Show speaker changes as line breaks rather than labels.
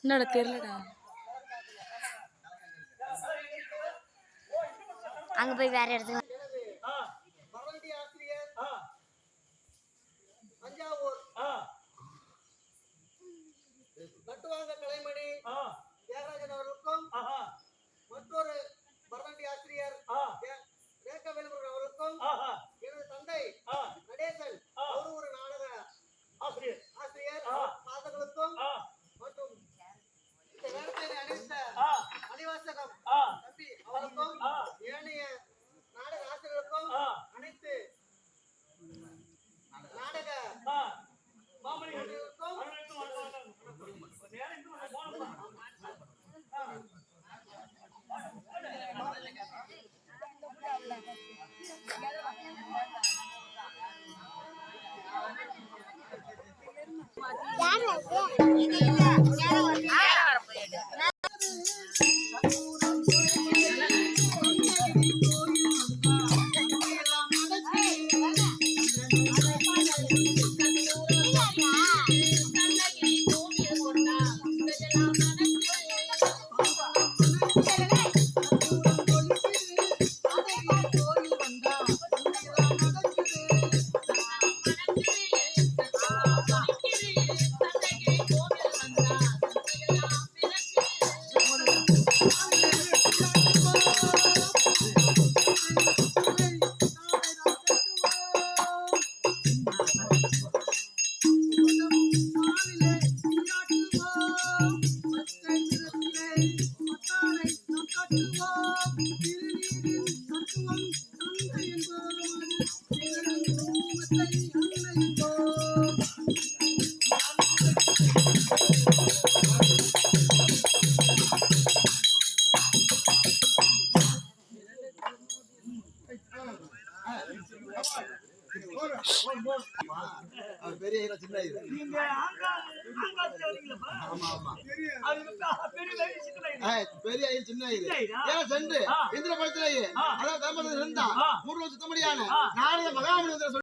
என்னடா தெரியலடா. அங்க போய் வேற இடத்துக்கு
நட்டுவாங்க கலைமணி தியாகராஜன் அவர்களுக்கும் மற்றொரு பரதண்டி ஆசிரியர் வேக்கவேலுமுருகன் அவர்களுக்கும் எனது தந்தை நடேசன் ஒரு நாடக ஆசிரியர் பாதங்களுக்கும் மற்றும் இந்த வேடத்தை அணிந்த மணிவாசகம் தம்பி அவருக்கும் ஏனைய நாடக ஆசிரியர்களுக்கும் அனைத்து நாடக மாமணிகளுக்கும் பெரிய சின்ன பெரிய சின்ன ஏன் சென்று இந்திர படத்திலேயே அதாவது இருந்தா 3 வருஷம் முடியான நாரத மகாமணி